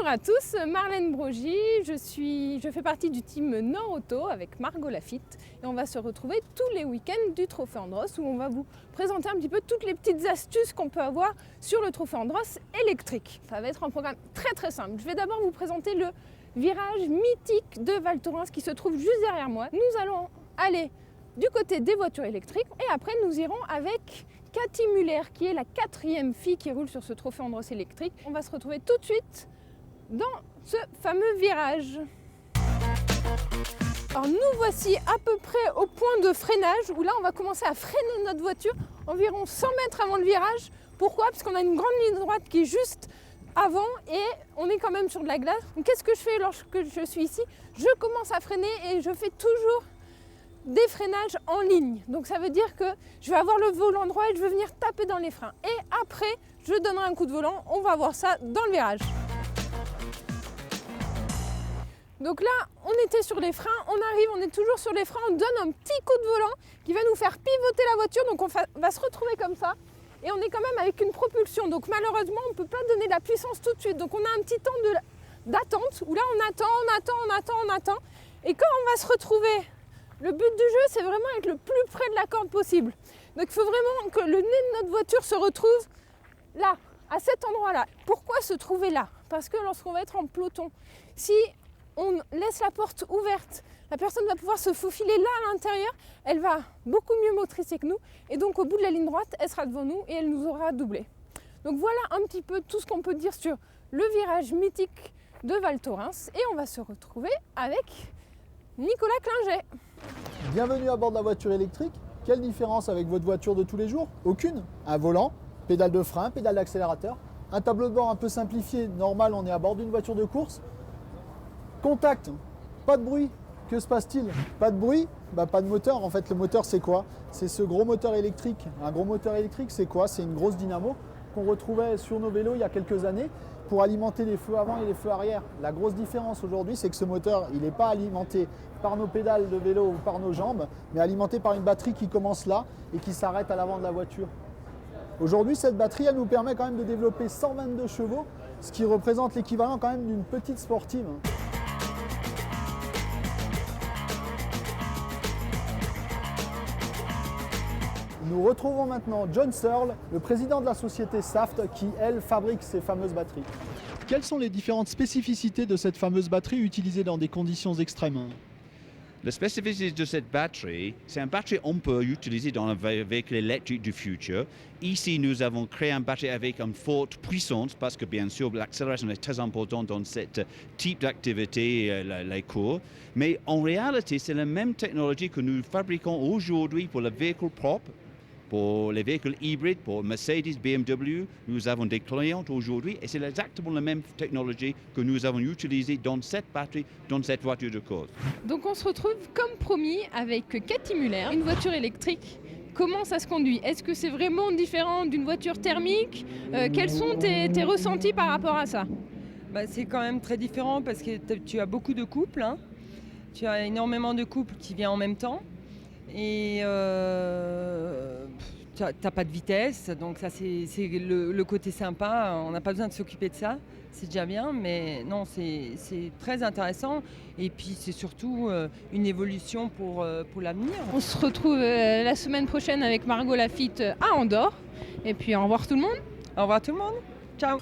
Bonjour à tous, Marlène Brogy, je fais partie du team Nord Auto avec Margot Lafitte et on va se retrouver tous les week-ends du Trophée Andros où on va vous présenter un petit peu toutes les petites astuces qu'on peut avoir sur le Trophée Andros électrique. Ça va être un programme très simple. Je vais d'abord vous présenter le virage mythique de Val Thorens qui se trouve juste derrière moi. Nous allons aller du côté des voitures électriques et après nous irons avec Cathy Muller qui est la 4e fille qui roule sur ce Trophée Andros électrique. On va se retrouver tout de suite dans ce fameux virage. Alors nous voici à peu près au point de freinage où là on va commencer à freiner notre voiture environ 100 mètres avant le virage. Pourquoi? Parce qu'on a une grande ligne droite qui est juste avant et on est quand même sur de la glace. Donc qu'est-ce que je fais lorsque je suis ici? Je commence à freiner et je fais toujours des freinages en ligne. Donc ça veut dire que je vais avoir le volant droit et je vais venir taper dans les freins. Et après, je donnerai un coup de volant. On va voir ça dans le virage. Donc là, on était sur les freins, on arrive, on est toujours sur les freins, on donne un petit coup de volant qui va nous faire pivoter la voiture. Donc on va se retrouver comme ça. Et on est quand même avec une propulsion. Donc malheureusement, on ne peut pas donner de la puissance tout de suite. Donc on a un petit temps d'attente où là, on attend. Et quand on va se retrouver, le but du jeu, c'est vraiment être le plus près de la corde possible. Donc il faut vraiment que le nez de notre voiture se retrouve là, à cet endroit-là. Pourquoi se trouver là? Parce que lorsqu'on va être en peloton, si on laisse la porte ouverte, la personne va pouvoir se faufiler là à l'intérieur, elle va beaucoup mieux motricer que nous et donc au bout de la ligne droite, elle sera devant nous et elle nous aura doublé. Donc voilà un petit peu tout ce qu'on peut dire sur le virage mythique de Val Thorens et on va se retrouver avec Nicolas Klinger. Bienvenue à bord de la voiture électrique. Quelle différence avec votre voiture de tous les jours? Aucune. Un volant, pédale de frein, pédale d'accélérateur, un tableau de bord un peu simplifié, normal, on est à bord d'une voiture de course. Contact, pas de bruit. Que se passe-t-il? Pas de bruit, pas de moteur. En fait, le moteur, c'est quoi? C'est ce gros moteur électrique. Un gros moteur électrique, c'est quoi? C'est une grosse dynamo qu'on retrouvait sur nos vélos il y a quelques années pour alimenter les feux avant et les feux arrière. La grosse différence aujourd'hui, c'est que ce moteur, il n'est pas alimenté par nos pédales de vélo ou par nos jambes, mais alimenté par une batterie qui commence là et qui s'arrête à l'avant de la voiture. Aujourd'hui, cette batterie, elle nous permet quand même de développer 122 chevaux, ce qui représente l'équivalent quand même d'une petite sportive. Nous retrouvons maintenant John Searle, le président de la société Saft, qui, elle, fabrique ces fameuses batteries. Quelles sont les différentes spécificités de cette fameuse batterie utilisée dans des conditions extrêmes? La spécificité de cette batterie, c'est une batterie qu'on peut utiliser dans un véhicule électrique du futur. Ici, nous avons créé une batterie avec une forte puissance parce que, bien sûr, l'accélération est très importante dans ce type d'activité, les cours. Mais en réalité, c'est la même technologie que nous fabriquons aujourd'hui pour les véhicules propres. Pour les véhicules hybrides, pour Mercedes, BMW, nous avons des clients aujourd'hui et c'est exactement la même technologie que nous avons utilisée dans cette batterie, dans cette voiture de course. Donc on se retrouve comme promis avec Cathy Muller, une voiture électrique. Comment ça se conduit? Est-ce que c'est vraiment différent d'une voiture thermique? Quels sont tes ressentis par rapport à ça? C'est quand même très différent parce que tu as beaucoup de couples. Hein. Tu as énormément de couples qui viennent en même temps. Et tu n'as pas de vitesse, donc ça c'est le côté sympa, on n'a pas besoin de s'occuper de ça, c'est déjà bien, mais non, c'est très intéressant et puis c'est surtout une évolution pour l'avenir. On se retrouve la semaine prochaine avec Margot Lafitte à Andorre et puis au revoir tout le monde. Au revoir tout le monde, ciao.